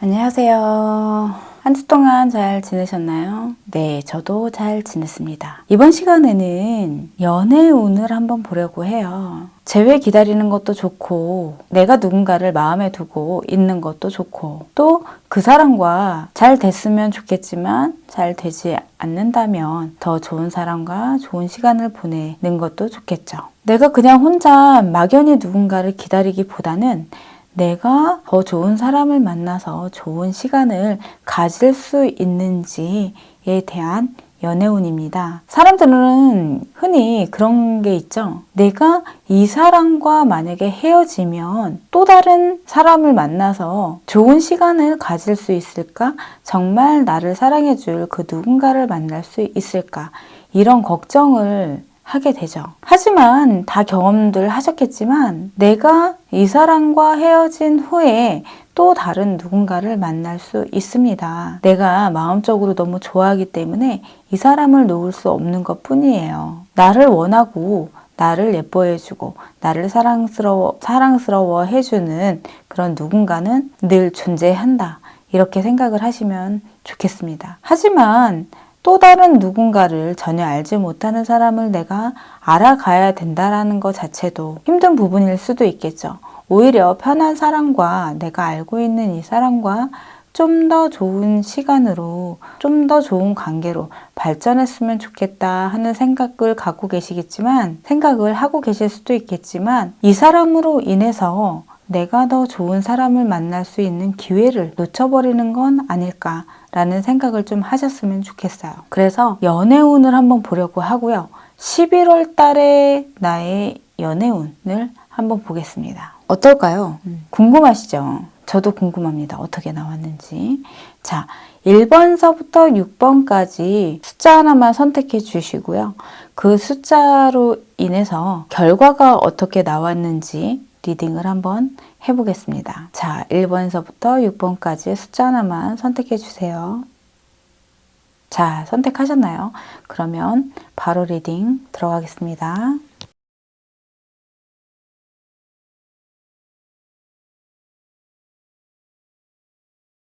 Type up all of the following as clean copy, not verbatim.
안녕하세요. 한 주 동안 잘 지내셨나요? 네, 저도 잘 지냈습니다. 이번 시간에는 연애 운을 한번 보려고 해요. 재회 기다리는 것도 좋고, 내가 누군가를 마음에 두고 있는 것도 좋고, 또 그 사람과 잘 됐으면 좋겠지만 잘 되지 않는다면 더 좋은 사람과 좋은 시간을 보내는 것도 좋겠죠. 내가 그냥 혼자 막연히 누군가를 기다리기보다는 내가 더 좋은 사람을 만나서 좋은 시간을 가질 수 있는지에 대한 연애운입니다. 사람들은 흔히 그런 게 있죠. 내가 이 사람과 만약에 헤어지면 또 다른 사람을 만나서 좋은 시간을 가질 수 있을까? 정말 나를 사랑해줄 그 누군가를 만날 수 있을까? 이런 걱정을 하게 되죠. 하지만 다 경험들 하셨겠지만 내가 이 사람과 헤어진 후에 또 다른 누군가를 만날 수 있습니다. 내가 마음적으로 너무 좋아하기 때문에 이 사람을 놓을 수 없는 것 뿐이에요. 나를 원하고 나를 예뻐해주고 나를 사랑스러워 해주는 그런 누군가는 늘 존재한다. 이렇게 생각을 하시면 좋겠습니다. 하지만 또 다른 누군가를 전혀 알지 못하는 사람을 내가 알아가야 된다는 것 자체도 힘든 부분일 수도 있겠죠. 오히려 편한 사람과 내가 알고 있는 이 사람과 좀 더 좋은 시간으로, 좀 더 좋은 관계로 발전했으면 좋겠다 하는 생각을 하고 계실 수도 있겠지만 이 사람으로 인해서 내가 더 좋은 사람을 만날 수 있는 기회를 놓쳐버리는 건 아닐까라는 생각을 좀 하셨으면 좋겠어요. 그래서 연애운을 한번 보려고 하고요. 11월 달에 나의 연애운을 한번 보겠습니다. 어떨까요? 궁금하시죠? 저도 궁금합니다. 어떻게 나왔는지. 자, 1번서부터 6번까지 숫자 하나만 선택해 주시고요. 그 숫자로 인해서 결과가 어떻게 나왔는지 리딩을 한번 해보겠습니다. 자, 1번서부터 6번까지 숫자 하나만 선택해 주세요. 자, 선택하셨나요? 그러면 바로 리딩 들어가겠습니다.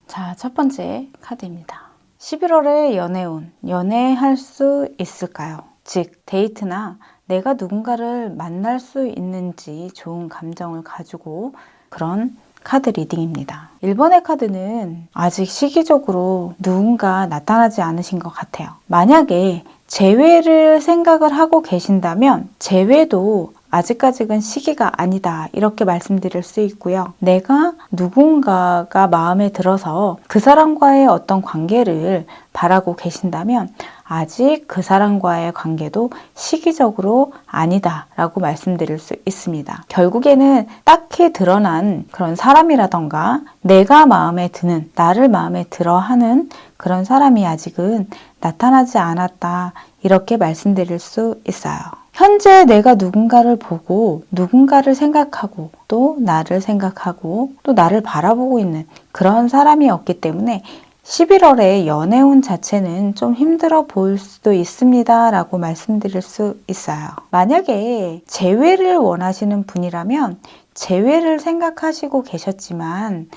자, 첫 번째 카드입니다. 11월의 연애운, 연애할 수 있을까요? 즉, 데이트나 내가 누군가를 만날 수 있는지 좋은 감정을 가지고 그런 카드 리딩입니다. 1번의 카드는 아직 시기적으로 누군가 나타나지 않으신 것 같아요. 만약에 재회를 생각을 하고 계신다면 재회도 아직까지는 시기가 아니다 이렇게 말씀드릴 수 있고요. 내가 누군가가 마음에 들어서 그 사람과의 어떤 관계를 바라고 계신다면 아직 그 사람과의 관계도 시기적으로 아니다 라고 말씀드릴 수 있습니다. 결국에는 딱히 드러난 그런 사람이라던가 내가 마음에 드는, 나를 마음에 들어 하는 그런 사람이 아직은 나타나지 않았다 이렇게 말씀드릴 수 있어요. 현재 내가 누군가를 보고 누군가를 생각하고 또 나를 생각하고 또 나를 바라보고 있는 그런 사람이 없기 때문에 11월의 연애운 자체는 좀 힘들어 보일 수도 있습니다 라고 말씀드릴 수 있어요. 만약에 재회를 원하시는 분이라면 재회를 생각하시고 계셨지만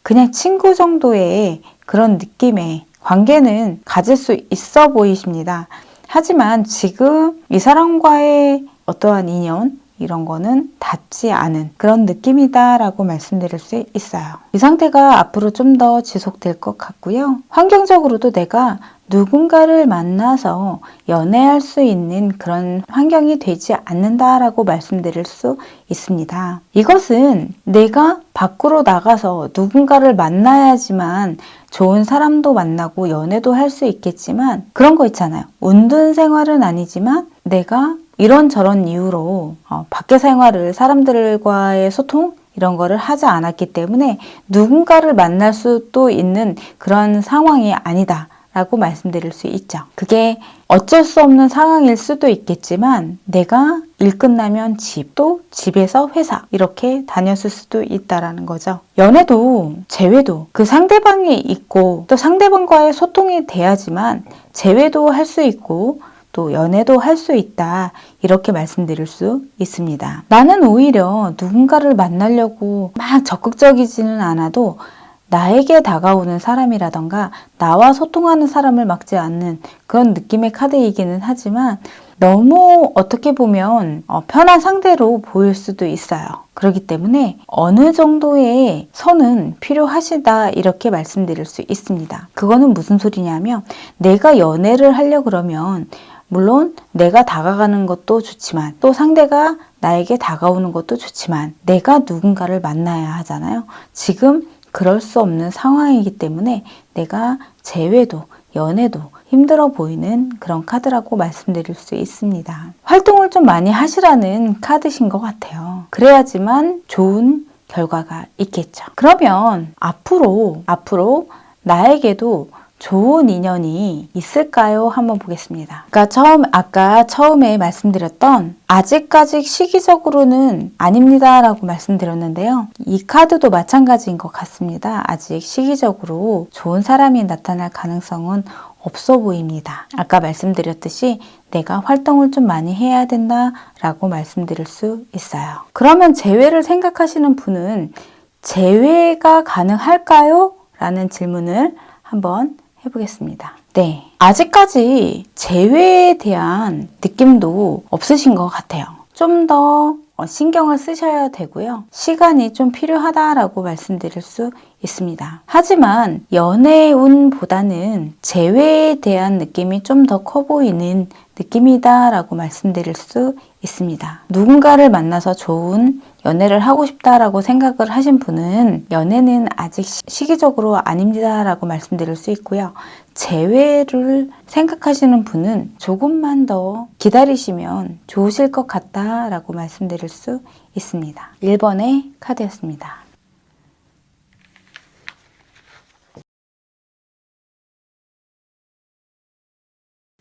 그냥 친구 정도의 그런 느낌의 관계는 가질 수 있어 보이십니다. 하지만 지금 이 사람과의 어떠한 인연 이런 거는 닿지 않은 그런 느낌이다 라고 말씀드릴 수 있어요. 이 상태가 앞으로 좀 더 지속될 것 같고요. 환경적으로도 내가 누군가를 만나서 연애할 수 있는 그런 환경이 되지 않는다라고 말씀드릴 수 있습니다. 이것은 내가 밖으로 나가서 누군가를 만나야지만 좋은 사람도 만나고 연애도 할 수 있겠지만 그런 거 있잖아요. 운둔 생활은 아니지만 내가 이런저런 이유로 밖에 생활을 사람들과의 소통 이런 거를 하지 않았기 때문에 누군가를 만날 수도 있는 그런 상황이 아니다 라고 말씀드릴 수 있죠. 그게 어쩔 수 없는 상황일 수도 있겠지만 내가 일 끝나면 집, 또 집에서 회사 이렇게 다녔을 수도 있다라는 거죠. 연애도 재회도 그 상대방이 있고 또 상대방과의 소통이 돼야지만 재회도 할 수 있고 또 연애도 할 수 있다 이렇게 말씀드릴 수 있습니다. 나는 오히려 누군가를 만나려고 막 적극적이지는 않아도 나에게 다가오는 사람이라던가 나와 소통하는 사람을 막지 않는 그런 느낌의 카드이기는 하지만 너무 어떻게 보면 편한 상대로 보일 수도 있어요. 그렇기 때문에 어느 정도의 선은 필요하시다 이렇게 말씀드릴 수 있습니다. 그거는 무슨 소리냐면 내가 연애를 하려 그러면 물론 내가 다가가는 것도 좋지만 또 상대가 나에게 다가오는 것도 좋지만 내가 누군가를 만나야 하잖아요. 지금 그럴 수 없는 상황이기 때문에 내가 재회도 연애도 힘들어 보이는 그런 카드라고 말씀드릴 수 있습니다. 활동을 좀 많이 하시라는 카드신 것 같아요. 그래야지만 좋은 결과가 있겠죠. 그러면 앞으로 나에게도 좋은 인연이 있을까요? 한번 보겠습니다. 그러니까 아까 처음에 말씀드렸던 아직까지 시기적으로는 아닙니다 라고 말씀드렸는데요. 이 카드도 마찬가지인 것 같습니다. 아직 시기적으로 좋은 사람이 나타날 가능성은 없어 보입니다. 아까 말씀드렸듯이 내가 활동을 좀 많이 해야 된다 라고 말씀드릴 수 있어요. 그러면 재회를 생각하시는 분은 재회가 가능할까요? 라는 질문을 한번 해보겠습니다. 네, 아직까지 재회에 대한 느낌도 없으신 것 같아요. 좀 더 신경을 쓰셔야 되고요. 시간이 좀 필요하다라고 말씀드릴 수 있습니다. 하지만 연애운보다는 재회에 대한 느낌이 좀 더 커 보이는 느낌이다 라고 말씀드릴 수 있습니다. 누군가를 만나서 좋은 연애를 하고 싶다라고 생각을 하신 분은 연애는 아직 시기적으로 아닙니다 라고 말씀드릴 수 있고요. 재회를 생각하시는 분은 조금만 더 기다리시면 좋으실 것 같다 라고 말씀드릴 수 있습니다. 1번의 카드였습니다.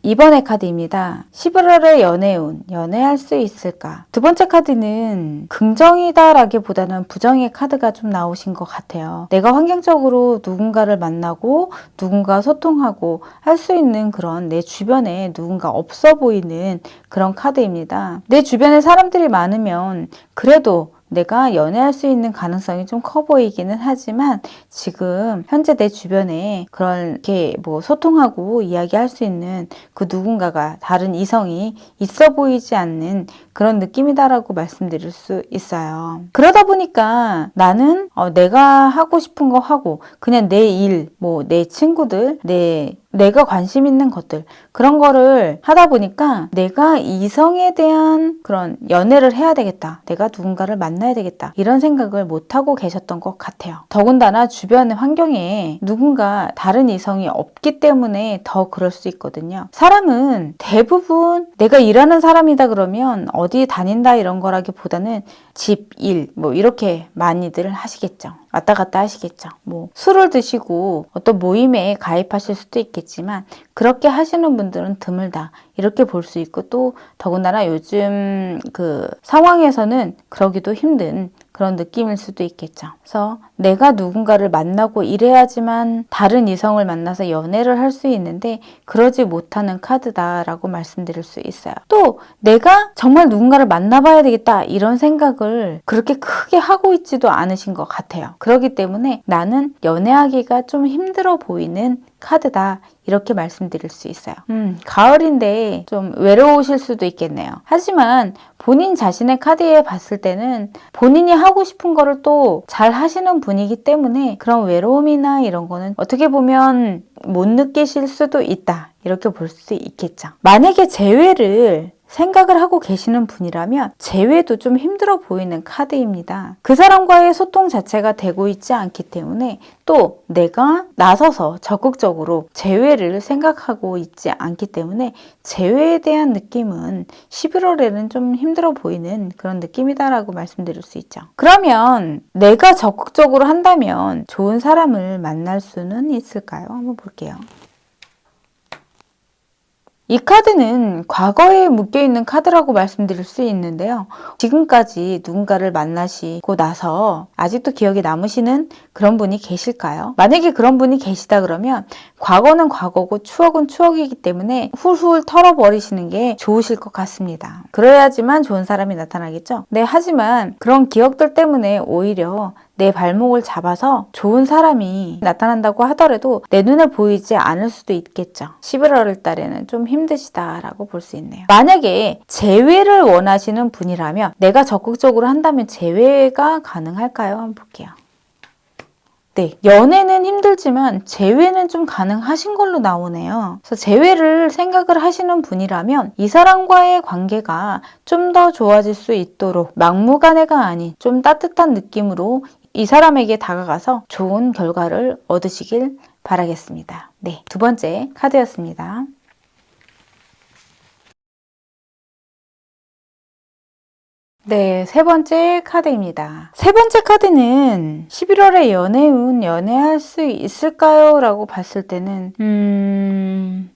이번의 카드입니다. 11월의 연애운, 연애할 수 있을까? 두 번째 카드는 긍정이다라기보다는 부정의 카드가 좀 나오신 것 같아요. 내가 환경적으로 누군가를 만나고 누군가 소통하고 할 수 있는 그런 내 주변에 누군가 없어 보이는 그런 카드입니다. 내 주변에 사람들이 많으면 그래도 내가 연애할 수 있는 가능성이 좀 커 보이기는 하지만 지금 현재 내 주변에 그렇게 소통하고 이야기할 수 있는 그 누군가가 다른 이성이 있어 보이지 않는 그런 느낌이다라고 말씀드릴 수 있어요. 그러다 보니까 나는 내가 하고 싶은 거 하고 그냥 내 일, 내 친구들, 내가 관심 있는 것들 그런 거를 하다 보니까 내가 이성에 대한 그런 연애를 해야 되겠다. 내가 누군가를 만나야 되겠다. 이런 생각을 못하고 계셨던 것 같아요. 더군다나 주변의 환경에 누군가 다른 이성이 없기 때문에 더 그럴 수 있거든요. 사람은 대부분 내가 일하는 사람이다 그러면 어디 다닌다 이런 거라기보다는 집, 일 이렇게 많이들 하시겠죠. 왔다 갔다 하시겠죠. 술을 드시고 어떤 모임에 가입하실 수도 있겠지만 그렇게 하시는 분들은 드물다 이렇게 볼 수 있고 또 더군다나 요즘 그 상황에서는 그러기도 힘든 그런 느낌일 수도 있겠죠. 그래서 내가 누군가를 만나고 이래야지만 다른 이성을 만나서 연애를 할 수 있는데 그러지 못하는 카드다라고 말씀드릴 수 있어요. 또 내가 정말 누군가를 만나봐야 되겠다 이런 생각을 그렇게 크게 하고 있지도 않으신 것 같아요. 그렇기 때문에 나는 연애하기가 좀 힘들어 보이는 카드다 이렇게 말씀드릴 수 있어요. 가을인데 좀 외로우실 수도 있겠네요. 하지만 본인 자신의 카드에 봤을 때는 본인이 하고 싶은 거를 또 잘 하시는 분이기 때문에 그런 외로움이나 이런 거는 어떻게 보면 못 느끼실 수도 있다 이렇게 볼 수 있겠죠. 만약에 재회를 생각을 하고 계시는 분이라면 재회도 좀 힘들어 보이는 카드입니다. 그 사람과의 소통 자체가 되고 있지 않기 때문에 또 내가 나서서 적극적으로 재회를 생각하고 있지 않기 때문에 재회에 대한 느낌은 11월에는 좀 힘들어 보이는 그런 느낌이다라고 말씀드릴 수 있죠. 그러면 내가 적극적으로 한다면 좋은 사람을 만날 수는 있을까요? 한번 볼게요. 이 카드는 과거에 묶여있는 카드라고 말씀드릴 수 있는데요. 지금까지 누군가를 만나시고 나서 아직도 기억에 남으시는 그런 분이 계실까요? 만약에 그런 분이 계시다 그러면 과거는 과거고 추억은 추억이기 때문에 훌훌 털어버리시는 게 좋으실 것 같습니다. 그래야지만 좋은 사람이 나타나겠죠? 네, 하지만 그런 기억들 때문에 오히려 내 발목을 잡아서 좋은 사람이 나타난다고 하더라도 내 눈에 보이지 않을 수도 있겠죠. 11월 달에는 좀 힘드시다라고 볼 수 있네요. 만약에 재회를 원하시는 분이라면 내가 적극적으로 한다면 재회가 가능할까요? 한번 볼게요. 네, 연애는 힘들지만 재회는 좀 가능하신 걸로 나오네요. 그래서 재회를 생각을 하시는 분이라면 이 사람과의 관계가 좀 더 좋아질 수 있도록 막무가내가 아닌 좀 따뜻한 느낌으로 이 사람에게 다가가서 좋은 결과를 얻으시길 바라겠습니다. 네, 두 번째 카드였습니다. 네, 세 번째 카드입니다. 세 번째 카드는 11월에 연애운 연애할 수 있을까요? 라고 봤을 때는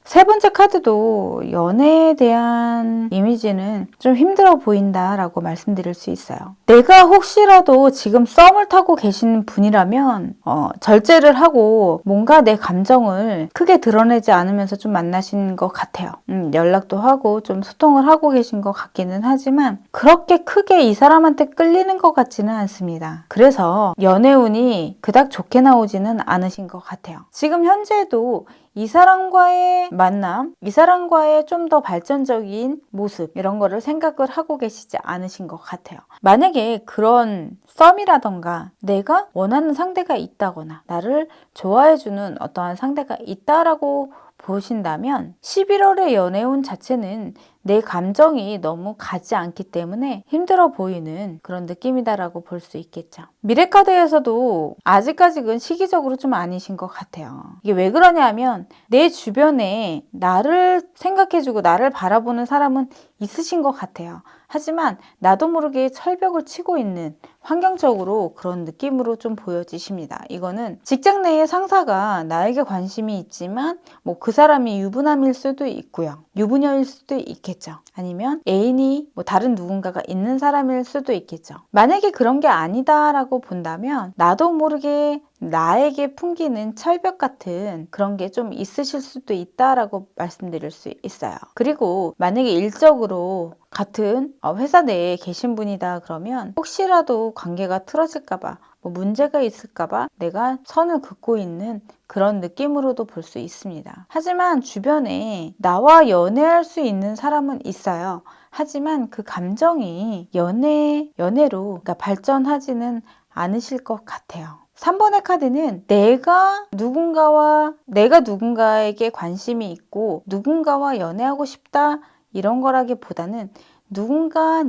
세 번째 카드도 연애에 대한 이미지는 좀 힘들어 보인다라고 말씀드릴 수 있어요. 내가 혹시라도 지금 썸을 타고 계신 분이라면 절제를 하고 뭔가 내 감정을 크게 드러내지 않으면서 좀 만나신 것 같아요. 연락도 하고 좀 소통을 하고 계신 것 같기는 하지만 그렇게 크게 이 사람한테 끌리는 것 같지는 않습니다. 그래서 연애운이 그닥 좋게 나오지는 않으신 것 같아요. 지금 현재도 이 사람과의 만남, 이 사람과의 좀 더 발전적인 모습 이런 거를 생각을 하고 계시지 않으신 것 같아요. 만약에 그런 썸이라던가 내가 원하는 상대가 있다거나 나를 좋아해주는 어떠한 상대가 있다라고 보신다면 11월의 연애운 자체는 내 감정이 너무 가지 않기 때문에 힘들어 보이는 그런 느낌이다라고 볼 수 있겠죠. 미래카드에서도 아직까지는 시기적으로 좀 아니신 것 같아요. 이게 왜 그러냐면 내 주변에 나를 생각해주고 나를 바라보는 사람은 있으신 것 같아요. 하지만 나도 모르게 철벽을 치고 있는 환경적으로 그런 느낌으로 좀 보여지십니다. 이거는 직장 내의 상사가 나에게 관심이 있지만 뭐 그 사람이 유부남일 수도 있고요. 유부녀일 수도 있겠죠. 아니면 애인이 뭐 다른 누군가가 있는 사람일 수도 있겠죠. 만약에 그런 게 아니다라고 본다면 나도 모르게 나에게 풍기는 철벽 같은 그런 게 좀 있으실 수도 있다라고 말씀드릴 수 있어요. 그리고 만약에 일적으로 같은 회사 내에 계신 분이다 그러면 혹시라도 관계가 틀어질까봐 뭐 문제가 있을까봐 내가 선을 긋고 있는 그런 느낌으로도 볼 수 있습니다. 하지만 주변에 나와 연애할 수 있는 사람은 있어요. 하지만 그 감정이 연애로 그러니까 발전하지는 않으실 것 같아요. 3번의 카드는 내가 누군가에게 관심이 있고 누군가와 연애하고 싶다 이런 거라기보다는 누군가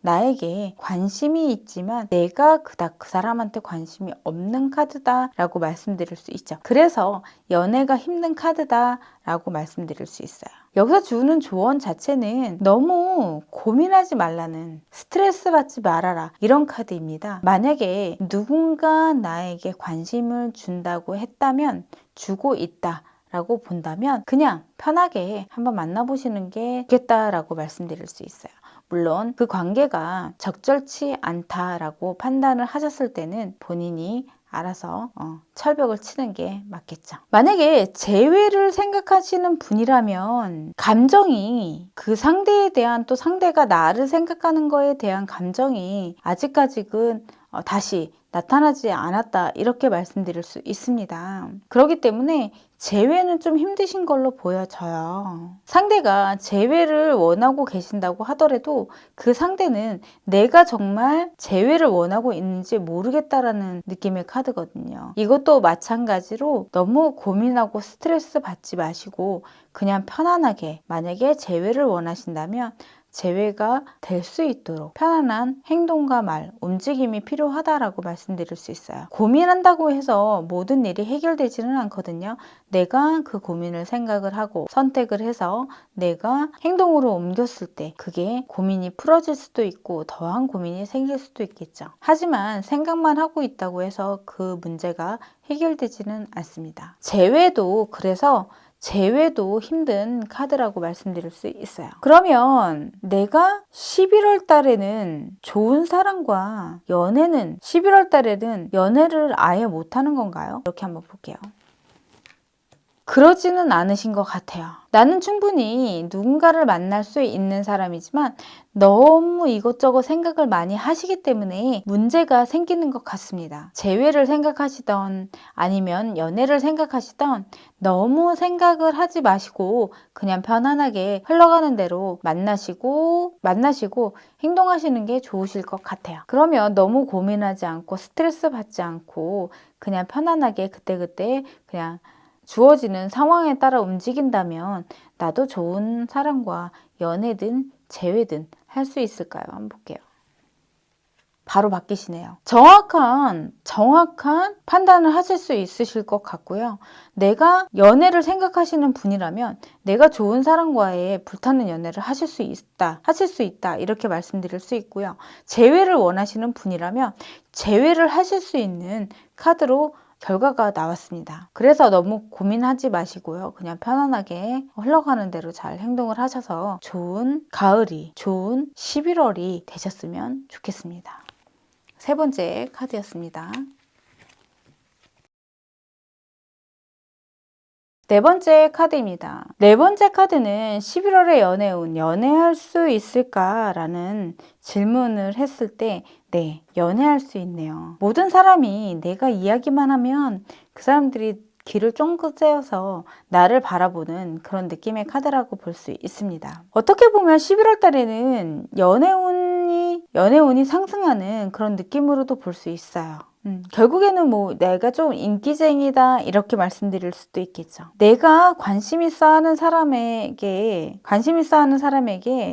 나에게 관심이 있지만 내가 그닥 그 사람한테 관심이 없는 카드다라고 말씀드릴 수 있죠. 그래서 연애가 힘든 카드다라고 말씀드릴 수 있어요. 여기서 주는 조언 자체는 너무 고민하지 말라는, 스트레스 받지 말아라 이런 카드입니다. 만약에 누군가 나에게 관심을 준다고 했다면 주고 있다 라고 본다면 그냥 편하게 한번 만나보시는 게 좋겠다라고 말씀드릴 수 있어요. 물론 그 관계가 적절치 않다라고 판단을 하셨을 때는 본인이 알아서 철벽을 치는 게 맞겠죠. 만약에 재회를 생각하시는 분이라면 감정이 그 상대에 대한 또 상대가 나를 생각하는 거에 대한 감정이 아직까지는 다시 나타나지 않았다 이렇게 말씀드릴 수 있습니다. 그렇기 때문에 재회는 좀 힘드신 걸로 보여져요. 상대가 재회를 원하고 계신다고 하더라도 그 상대는 내가 정말 재회를 원하고 있는지 모르겠다라는 느낌의 카드거든요. 이것도 마찬가지로 너무 고민하고 스트레스 받지 마시고 그냥 편안하게 만약에 재회를 원하신다면 재회가 될 수 있도록 편안한 행동과 말, 움직임이 필요하다라고 말씀드릴 수 있어요. 고민한다고 해서 모든 일이 해결되지는 않거든요. 내가 그 고민을 생각을 하고 선택을 해서 내가 행동으로 옮겼을 때 그게 고민이 풀어질 수도 있고 더한 고민이 생길 수도 있겠죠. 하지만 생각만 하고 있다고 해서 그 문제가 해결되지는 않습니다. 재회도 힘든 카드라고 말씀드릴 수 있어요. 그러면 내가 11월 달에는 좋은 사람과 11월 달에는 연애를 아예 못하는 건가요? 이렇게 한번 볼게요. 그러지는 않으신 것 같아요. 나는 충분히 누군가를 만날 수 있는 사람이지만 너무 이것저것 생각을 많이 하시기 때문에 문제가 생기는 것 같습니다. 재회를 생각하시던 아니면 연애를 생각하시던 너무 생각을 하지 마시고 그냥 편안하게 흘러가는 대로 만나시고 행동하시는 게 좋으실 것 같아요. 그러면 너무 고민하지 않고 스트레스 받지 않고 그냥 편안하게 그때그때 그냥 주어지는 상황에 따라 움직인다면 나도 좋은 사람과 연애든 재회든 할 수 있을까요? 한번 볼게요. 바로 바뀌시네요. 정확한 판단을 하실 수 있으실 것 같고요. 내가 연애를 생각하시는 분이라면 내가 좋은 사람과의 불타는 연애를 하실 수 있다 이렇게 말씀드릴 수 있고요. 재회를 원하시는 분이라면 재회를 하실 수 있는 카드로 결과가 나왔습니다. 그래서 너무 고민하지 마시고요. 그냥 편안하게 흘러가는 대로 잘 행동을 하셔서 좋은 가을이, 좋은 11월이 되셨으면 좋겠습니다. 세 번째 카드였습니다. 네 번째 카드입니다. 네 번째 카드는 11월의 연애운, 연애할 수 있을까라는 질문을 했을 때 네, 연애할 수 있네요. 모든 사람이 내가 이야기만 하면 그 사람들이 귀를 쫑긋 세워서 나를 바라보는 그런 느낌의 카드라고 볼 수 있습니다. 어떻게 보면 11월 달에는 연애운이 상승하는 그런 느낌으로도 볼 수 있어요. 결국에는 뭐 내가 좀 인기쟁이다 이렇게 말씀드릴 수도 있겠죠. 내가 관심 있어 하는 사람에게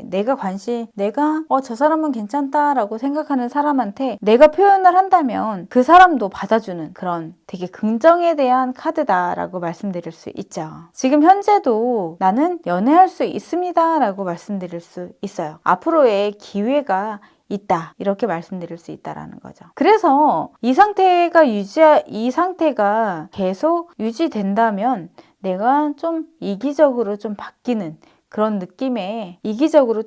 내가 저 사람은 괜찮다라고 생각하는 사람한테 내가 표현을 한다면 그 사람도 받아주는 그런 되게 긍정에 대한 카드다라고 말씀드릴 수 있죠. 지금 현재도 나는 연애할 수 있습니다 라고 말씀드릴 수 있어요. 앞으로의 기회가 있다 이렇게 말씀드릴 수 있다라는 거죠. 그래서 이 상태가 계속 유지된다면 내가 좀 이기적으로 좀 바뀌는 그런 느낌의 이기적으로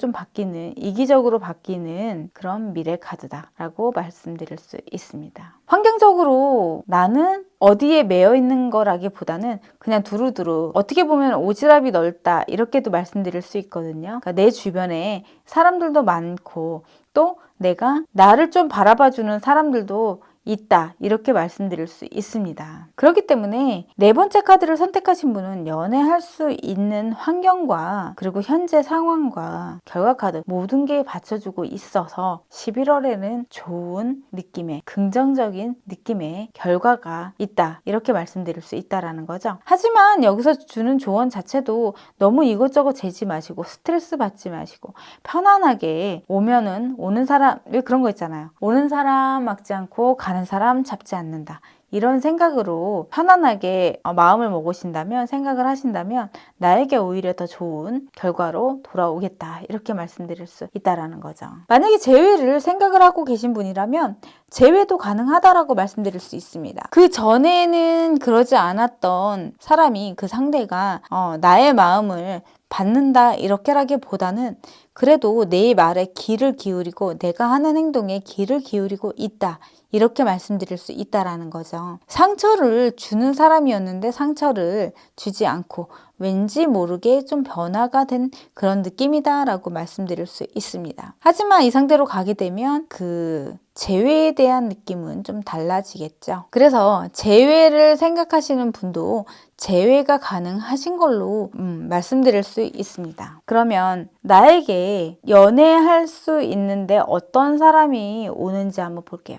바뀌는 그런 미래 카드다라고 말씀드릴 수 있습니다. 환경적으로 나는 어디에 매여 있는 거라기보다는 그냥 두루두루 어떻게 보면 오지랖이 넓다 이렇게도 말씀드릴 수 있거든요. 그러니까 내 주변에 사람들도 많고 또 내가 나를 좀 바라봐주는 사람들도 있다 이렇게 말씀드릴 수 있습니다. 그렇기 때문에 네 번째 카드를 선택하신 분은 연애할 수 있는 환경과 그리고 현재 상황과 결과 카드 모든 게 받쳐주고 있어서 11월에는 좋은 느낌의 긍정적인 느낌의 결과가 있다 이렇게 말씀드릴 수 있다라는 거죠. 하지만 여기서 주는 조언 자체도 너무 이것저것 재지 마시고 스트레스 받지 마시고 편안하게 오는 사람 왜 그런 거 있잖아요. 오는 사람 막지 않고 가는 사람 잡지 않는다. 이런 생각으로 편안하게 마음을 먹으신다면 생각을 하신다면 나에게 오히려 더 좋은 결과로 돌아오겠다 이렇게 말씀드릴 수 있다라는 거죠. 만약에 재회를 생각을 하고 계신 분이라면 재회도 가능하다라고 말씀드릴 수 있습니다. 그 전에는 그러지 않았던 사람이 그 상대가 나의 마음을 받는다 이렇게라기보다는 그래도 내 말에 귀를 기울이고 내가 하는 행동에 귀를 기울이고 있다 이렇게 말씀드릴 수 있다라는 거죠. 상처를 주는 사람이었는데 상처를 주지 않고 왠지 모르게 좀 변화가 된 그런 느낌이다 라고 말씀드릴 수 있습니다. 하지만 이 상태로 가게 되면 그 재회에 대한 느낌은 좀 달라지겠죠. 그래서 재회를 생각하시는 분도 재회가 가능하신 걸로 말씀드릴 수 있습니다. 그러면 나에게 연애할 수 있는데 어떤 사람이 오는지 한번 볼게요.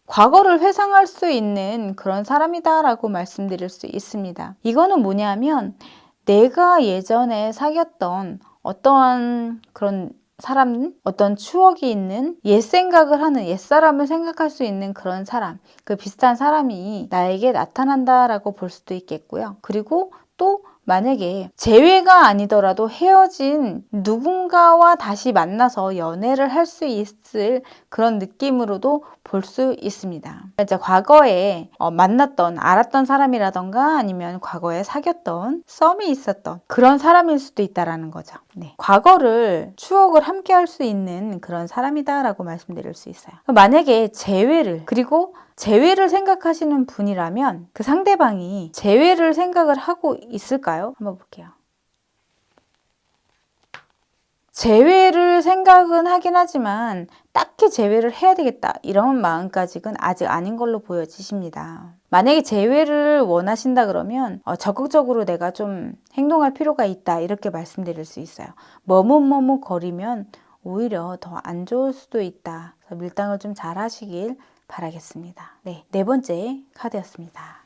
과거를 회상할 수 있는 그런 사람이다 라고 말씀드릴 수 있습니다. 이거는 뭐냐면 내가 예전에 사귀었던 어떠한 그런 사람, 어떤 추억이 있는 옛 생각을 하는 옛사람을 생각할 수 있는 그런 사람, 그 비슷한 사람이 나에게 나타난다라고 볼 수도 있겠고요. 그리고 또 만약에 재회가 아니더라도 헤어진 누군가와 다시 만나서 연애를 할 수 있을 그런 느낌으로도 볼 수 있습니다. 이제 과거에 알았던 사람이라던가 아니면 과거에 사귀었던 썸이 있었던 그런 사람일 수도 있다라는 거죠. 네. 과거를 추억을 함께 할 수 있는 그런 사람이다라고 말씀드릴 수 있어요. 만약에 재회를 그리고 재회를 생각하시는 분이라면 그 상대방이 재회를 생각을 하고 있을까요? 한번 볼게요. 재회를 생각은 하긴 하지만 딱히 재회를 해야 되겠다 이런 마음까지는 아직 아닌 걸로 보여지십니다. 만약에 재회를 원하신다 그러면 적극적으로 내가 좀 행동할 필요가 있다 이렇게 말씀드릴 수 있어요. 머뭇머뭇거리면 오히려 더 안 좋을 수도 있다. 그래서 밀당을 좀 잘 하시길 바라겠습니다. 네, 네 번째 카드였습니다.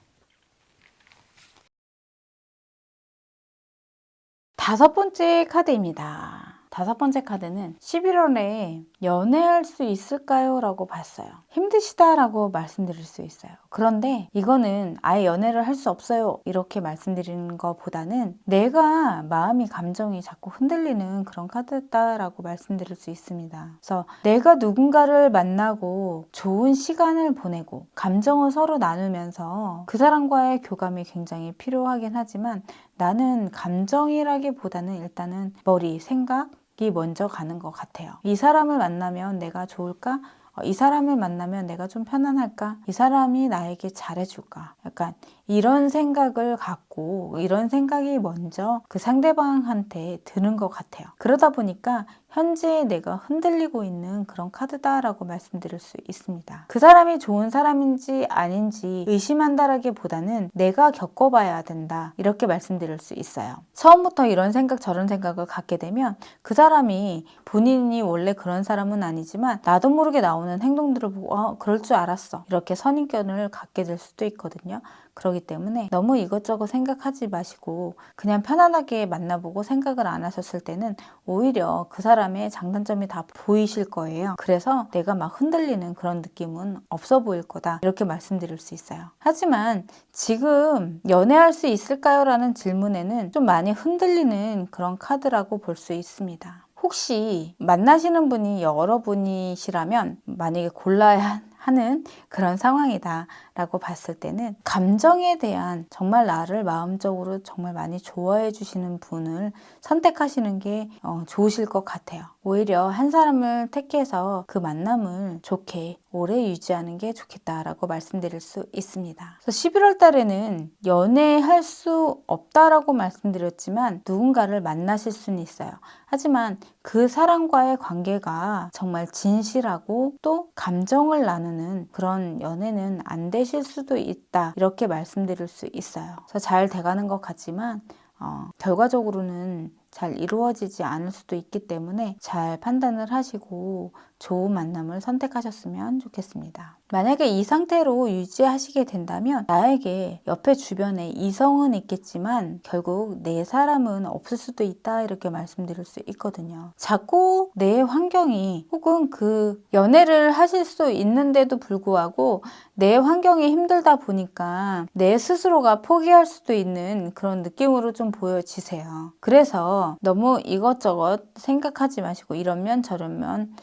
다섯 번째 카드입니다. 다섯 번째 카드는 11월에 연애할 수 있을까요? 라고 봤어요. 힘드시다라고 말씀드릴 수 있어요. 그런데 이거는 아예 연애를 할 수 없어요. 이렇게 말씀드리는 것보다는 내가 마음이 감정이 자꾸 흔들리는 그런 카드다라고 말씀드릴 수 있습니다. 그래서 내가 누군가를 만나고 좋은 시간을 보내고 감정을 서로 나누면서 그 사람과의 교감이 굉장히 필요하긴 하지만 나는 감정이라기보다는 일단은 머리, 생각이 먼저 가는 것 같아요. 이 사람을 만나면 내가 좋을까? 이 사람을 만나면 내가 좀 편안할까? 이 사람이 나에게 잘해줄까? 약간 이런 생각을 갖고 이런 생각이 먼저 그 상대방한테 드는 것 같아요. 그러다 보니까 현재 내가 흔들리고 있는 그런 카드다라고 말씀드릴 수 있습니다. 그 사람이 좋은 사람인지 아닌지 의심한다라기보다는 내가 겪어봐야 된다 이렇게 말씀드릴 수 있어요. 처음부터 이런 생각 저런 생각을 갖게 되면 그 사람이 본인이 원래 그런 사람은 아니지만 나도 모르게 나오는 행동들을 보고 그럴 줄 알았어 이렇게 선입견을 갖게 될 수도 있거든요. 그렇기 때문에 너무 이것저것 생각하지 마시고 그냥 편안하게 만나보고 생각을 안 하셨을 때는 오히려 그 사람의 장단점이 다 보이실 거예요. 그래서 내가 막 흔들리는 그런 느낌은 없어 보일 거다 이렇게 말씀드릴 수 있어요. 하지만 지금 연애할 수 있을까요? 라는 질문에는 좀 많이 흔들리는 그런 카드라고 볼 수 있습니다. 혹시 만나시는 분이 여러분이시라면 만약에 골라야 하는 그런 상황이다 라고 봤을 때는 감정에 대한 정말 나를 마음적으로 정말 많이 좋아해 주시는 분을 선택하시는 게 좋으실 것 같아요. 오히려 한 사람을 택해서 그 만남을 좋게 오래 유지하는 게 좋겠다라고 말씀드릴 수 있습니다. 그래서 11월 달에는 연애할 수 없다라고 말씀드렸지만 누군가를 만나실 수는 있어요. 하지만 그 사람과의 관계가 정말 진실하고 또 감정을 나누는 그런 연애는 안 되실 수도 있다 이렇게 말씀드릴 수 있어요. 그래서 잘 돼가는 것 같지만 결과적으로는 잘 이루어지지 않을 수도 있기 때문에 잘 판단을 하시고 좋은 만남을 선택하셨으면 좋겠습니다. 만약에 이 상태로 유지하시게 된다면 나에게 옆에 주변에 이성은 있겠지만 결국 내 사람은 없을 수도 있다 이렇게 말씀드릴 수 있거든요. 자꾸 내 환경이 혹은 그 연애를 하실 수 있는데도 불구하고 내 환경이 힘들다 보니까 내 스스로가 포기할 수도 있는 그런 느낌으로 좀 보여지세요. 그래서 너무 이것저것 생각하지 마시고 이러면 저러면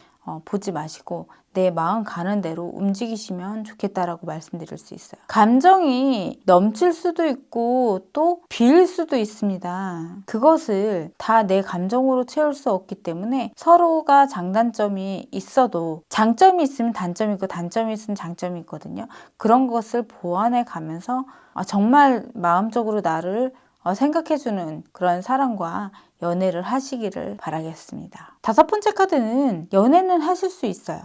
보지 마시고 내 마음 가는 대로 움직이시면 좋겠다라고 말씀드릴 수 있어요. 감정이 넘칠 수도 있고 또 비일 수도 있습니다. 그것을 다 내 감정으로 채울 수 없기 때문에 서로가 장단점이 있어도 장점이 있으면 단점이 있고 단점이 있으면 장점이 있거든요. 그런 것을 보완해 가면서 정말 마음적으로 나를 생각해주는 그런 사람과 연애를 하시기를 바라겠습니다. 다섯 번째 카드는 연애는 하실 수 있어요.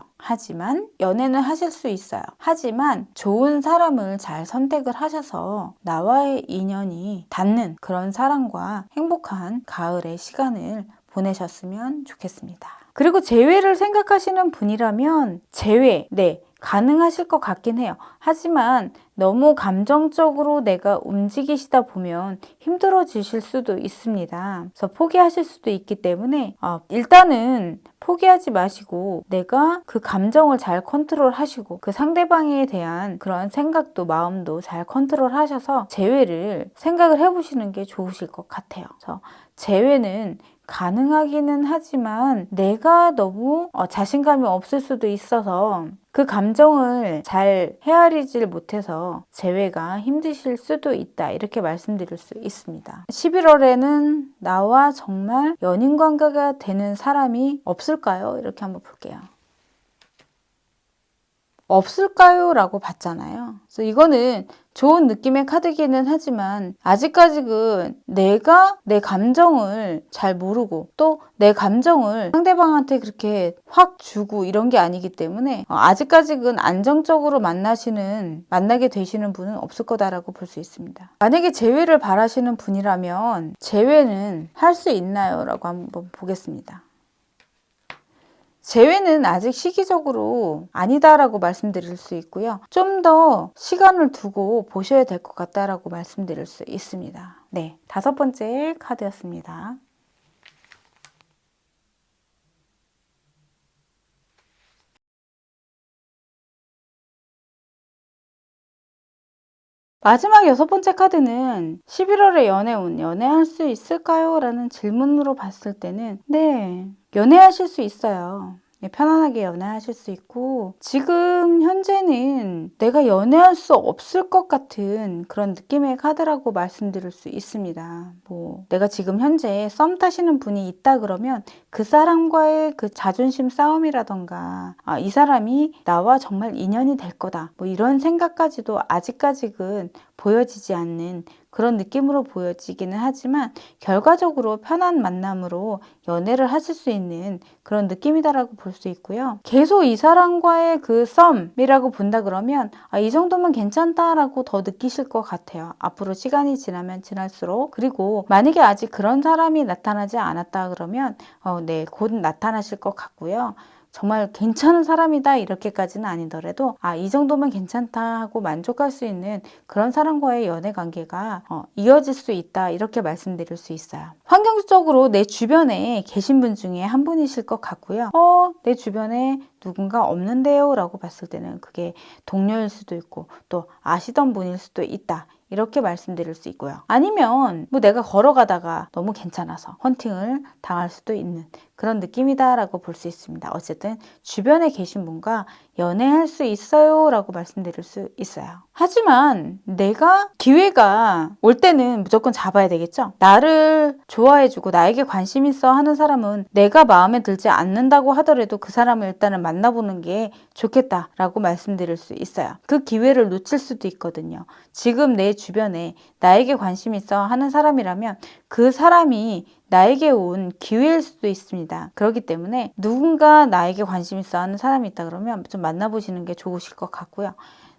하지만 좋은 사람을 잘 선택을 하셔서 나와의 인연이 닿는 그런 사람과 행복한 가을의 시간을 보내셨으면 좋겠습니다. 그리고 재회를 생각하시는 분이라면 네, 가능하실 것 같긴 해요. 하지만 너무 감정적으로 내가 움직이시다 보면 힘들어지실 수도 있습니다. 그래서 포기하실 수도 있기 때문에 일단은 포기하지 마시고 내가 그 감정을 잘 컨트롤 하시고 그 상대방에 대한 그런 생각도 마음도 잘 컨트롤 하셔서 재회를 생각을 해보시는 게 좋으실 것 같아요. 그래서 재회는 가능하기는 하지만 내가 너무 자신감이 없을 수도 있어서 그 감정을 잘 헤아리질 못해서 재회가 힘드실 수도 있다 이렇게 말씀드릴 수 있습니다. 11월에는 나와 정말 연인 관계가 되는 사람이 없을까요? 이렇게 한번 볼게요. 없을까요? 라고 봤잖아요. 그래서 이거는 좋은 느낌의 카드기는 하지만 아직까지는 내가 내 감정을 잘 모르고 또 내 감정을 상대방한테 그렇게 확 주고 이런 게 아니기 때문에 아직까지는 안정적으로 만나게 되시는 분은 없을 거다라고 볼 수 있습니다. 만약에 재회를 바라시는 분이라면 재회는 할 수 있나요? 라고 한번 보겠습니다. 재회는 아직 시기적으로 아니다라고 말씀드릴 수 있고요. 좀 더 시간을 두고 보셔야 될 것 같다라고 말씀드릴 수 있습니다. 네, 5번째 카드였습니다. 마지막 6번째 카드는 11월의 연애운, 연애할 수 있을까요? 라는 질문으로 봤을 때는 네, 연애하실 수 있어요. 편안하게 연애하실 수 있고 지금 현재는 내가 연애할 수 없을 것 같은 그런 느낌의 카드라고 말씀드릴 수 있습니다. 내가 지금 현재 썸 타시는 분이 있다 그러면 그 사람과의 그 자존심 싸움이라던가 이 사람이 나와 정말 인연이 될 거다 이런 생각까지도 아직까지는 보여지지 않는 그런 느낌으로 보여지기는 하지만 결과적으로 편한 만남으로 연애를 하실 수 있는 그런 느낌이다라고 볼 수 있고요. 계속 이 사람과의 그 썸이라고 본다 그러면 이 정도면 괜찮다라고 더 느끼실 것 같아요. 앞으로 시간이 지나면 지날수록. 그리고 만약에 아직 그런 사람이 나타나지 않았다 그러면 네, 곧 나타나실 것 같고요. 정말 괜찮은 사람이다 이렇게까지는 아니더라도 이 정도면 괜찮다 하고 만족할 수 있는 그런 사람과의 연애 관계가 이어질 수 있다 이렇게 말씀드릴 수 있어요. 환경적으로 내 주변에 계신 분 중에 한 분이실 것 같고요. 내 주변에 누군가 없는데요 라고 봤을 때는 그게 동료일 수도 있고 또 아시던 분일 수도 있다 이렇게 말씀드릴 수 있고요. 아니면 내가 걸어가다가 너무 괜찮아서 헌팅을 당할 수도 있는 그런 느낌이다 라고 볼 수 있습니다. 어쨌든 주변에 계신 분과 연애할 수 있어요 라고 말씀드릴 수 있어요. 하지만 내가 기회가 올 때는 무조건 잡아야 되겠죠. 나를 좋아해주고 나에게 관심 있어 하는 사람은 내가 마음에 들지 않는다고 하더라도 그 사람을 일단은 만나보는 게 좋겠다라고 말씀드릴 수 있어요. 그 기회를 놓칠 수도 있거든요. 지금 내 주변에 나에게 관심 있어 하는 사람이라면 그 사람이 나에게 온 기회일 수도 있습니다. 그렇기 때문에 누군가 나에게 관심 있어 하는 사람이 있다 그러면 좀 만나보시는 게 좋으실 것 같고요.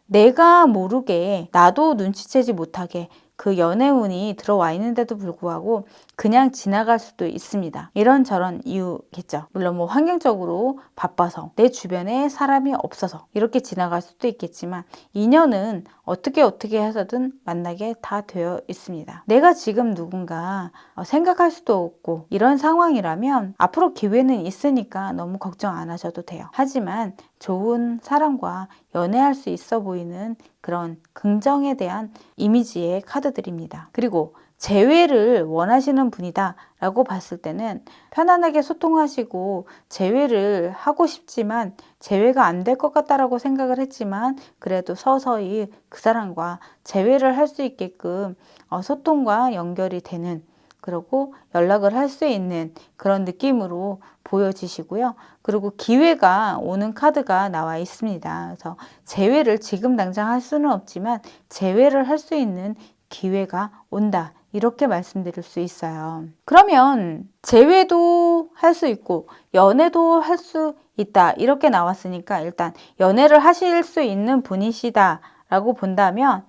내가 모르게 나도 눈치채지 못하게 그 연애운이 들어와 있는데도 불구하고 그냥 지나갈 수도 있습니다. 이런저런 이유겠죠. 물론 환경적으로 바빠서 내 주변에 사람이 없어서 이렇게 지나갈 수도 있겠지만 인연은 어떻게 해서든 만나게 다 되어 있습니다. 내가 지금 누군가 생각할 수도 없고 이런 상황이라면 앞으로 기회는 있으니까 너무 걱정 안 하셔도 돼요. 하지만 좋은 사람과 연애할 수 있어 보이는 그런 긍정에 대한 이미지의 카드들입니다. 그리고 재회를 원하시는 분이다 라고 봤을 때는 편안하게 소통하시고 재회를 하고 싶지만 재회가 안 될 것 같다라고 생각을 했지만 그래도 서서히 그 사람과 재회를 할 수 있게끔 소통과 연결이 되는 그리고 연락을 할 수 있는 그런 느낌으로 보여지시고요. 그리고 기회가 오는 카드가 나와 있습니다. 그래서 재회를 지금 당장 할 수는 없지만 재회를 할 수 있는 기회가 온다. 이렇게 말씀드릴 수 있어요. 그러면 재회도 할 수 있고 연애도 할 수 있다. 이렇게 나왔으니까 일단 연애를 하실 수 있는 분이시다 라고 본다면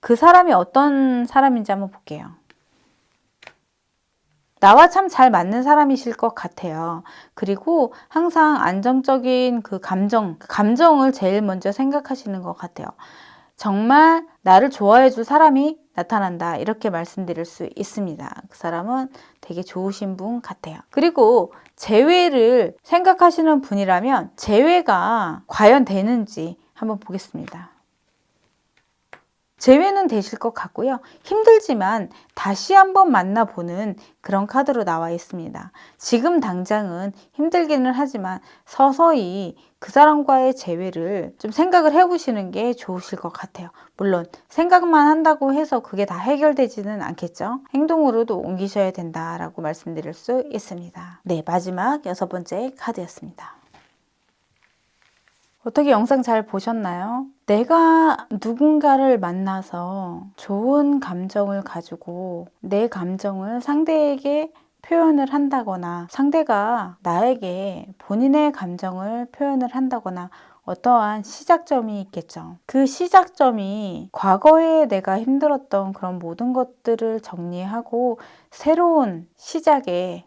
그 사람이 어떤 사람인지 한번 볼게요. 나와 참 잘 맞는 사람이실 것 같아요. 그리고 항상 안정적인 그 감정을 제일 먼저 생각하시는 것 같아요. 정말 나를 좋아해 줄 사람이 나타난다. 이렇게 말씀드릴 수 있습니다. 그 사람은 되게 좋으신 분 같아요. 그리고 재회를 생각하시는 분이라면 재회가 과연 되는지 한번 보겠습니다. 재회는 되실 것 같고요. 힘들지만 다시 한번 만나보는 그런 카드로 나와 있습니다. 지금 당장은 힘들기는 하지만 서서히 그 사람과의 재회를 좀 생각을 해보시는 게 좋으실 것 같아요. 물론 생각만 한다고 해서 그게 다 해결되지는 않겠죠. 행동으로도 옮기셔야 된다라고 말씀드릴 수 있습니다. 네, 마지막 6번째 카드였습니다. 어떻게 영상 잘 보셨나요? 내가 누군가를 만나서 좋은 감정을 가지고 내 감정을 상대에게 표현을 한다거나 상대가 나에게 본인의 감정을 표현을 한다거나 어떠한 시작점이 있겠죠. 그 시작점이 과거에 내가 힘들었던 그런 모든 것들을 정리하고 새로운 시작이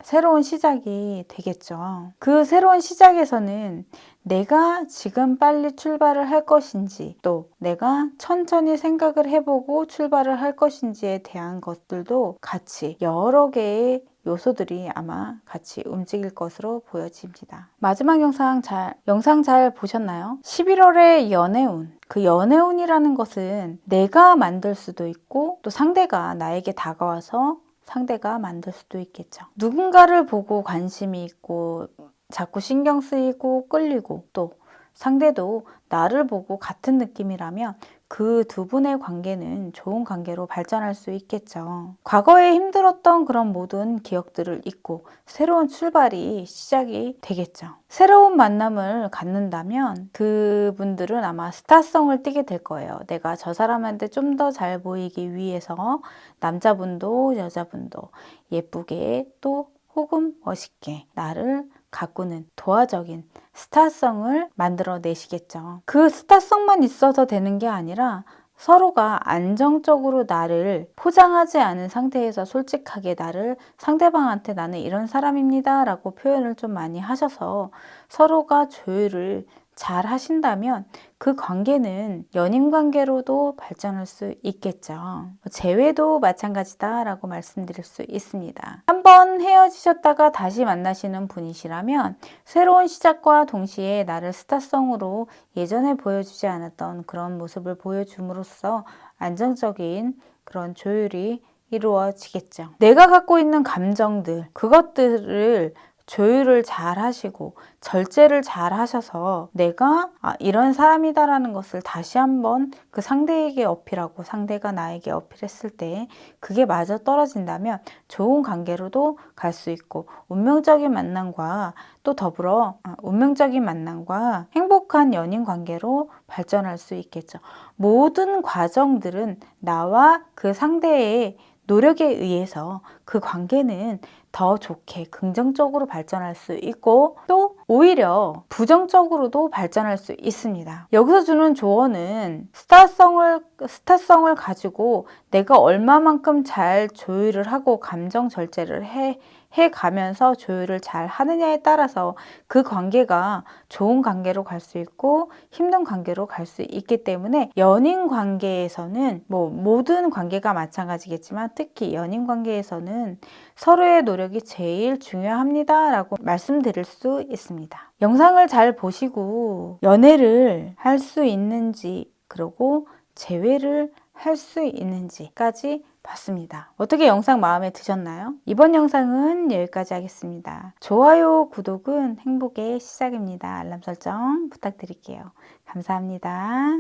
되겠죠. 그 새로운 시작에서는 내가 지금 빨리 출발을 할 것인지 또 내가 천천히 생각을 해보고 출발을 할 것인지에 대한 것들도 같이 여러 개의 요소들이 아마 같이 움직일 것으로 보여집니다. 마지막 영상 잘 보셨나요? 11월의 연애운. 그 연애운이라는 것은 내가 만들 수도 있고 또 상대가 나에게 다가와서 상대가 만들 수도 있겠죠. 누군가를 보고 관심이 있고 자꾸 신경 쓰이고 끌리고 또 상대도 나를 보고 같은 느낌이라면 그 두 분의 관계는 좋은 관계로 발전할 수 있겠죠. 과거에 힘들었던 그런 모든 기억들을 잊고 새로운 출발이 시작이 되겠죠. 새로운 만남을 갖는다면 그분들은 아마 스타성을 띠게 될 거예요. 내가 저 사람한테 좀 더 잘 보이기 위해서 남자분도 여자분도 예쁘게 또 혹은 멋있게 나를 가꾸는 도화적인 스타성을 만들어내시겠죠. 그 스타성만 있어서 되는 게 아니라 서로가 안정적으로 나를 포장하지 않은 상태에서 솔직하게 나를 상대방한테 나는 이런 사람입니다 라고 표현을 좀 많이 하셔서 서로가 조율을 잘 하신다면 그 관계는 연인 관계로도 발전할 수 있겠죠. 재회도 마찬가지다 라고 말씀드릴 수 있습니다. 한번 헤어지셨다가 다시 만나시는 분이시라면 새로운 시작과 동시에 나를 스타성으로 예전에 보여주지 않았던 그런 모습을 보여줌으로써 안정적인 그런 조율이 이루어지겠죠. 내가 갖고 있는 감정들, 그것들을 조율을 잘 하시고 절제를 잘 하셔서 내가 이런 사람이다라는 것을 다시 한번 그 상대에게 어필하고 상대가 나에게 어필했을 때 그게 맞아 떨어진다면 좋은 관계로도 갈 수 있고 운명적인 만남과 또 더불어 운명적인 만남과 행복한 연인 관계로 발전할 수 있겠죠. 모든 과정들은 나와 그 상대의 노력에 의해서 그 관계는 더 좋게 긍정적으로 발전할 수 있고 또 오히려 부정적으로도 발전할 수 있습니다. 여기서 주는 조언은 스타성을 가지고 내가 얼마만큼 잘 조율을 하고 감정 절제를 해 가면서 조율을 잘 하느냐에 따라서 그 관계가 좋은 관계로 갈 수 있고 힘든 관계로 갈 수 있기 때문에 연인 관계에서는 모든 관계가 마찬가지겠지만 특히 연인 관계에서는 서로의 노력이 제일 중요합니다 라고 말씀드릴 수 있습니다. 영상을 잘 보시고 연애를 할 수 있는지 그리고 재회를 할 수 있는지까지 봤습니다. 어떻게 영상 마음에 드셨나요? 이번 영상은 여기까지 하겠습니다. 좋아요, 구독은 행복의 시작입니다. 알람 설정 부탁드릴게요. 감사합니다.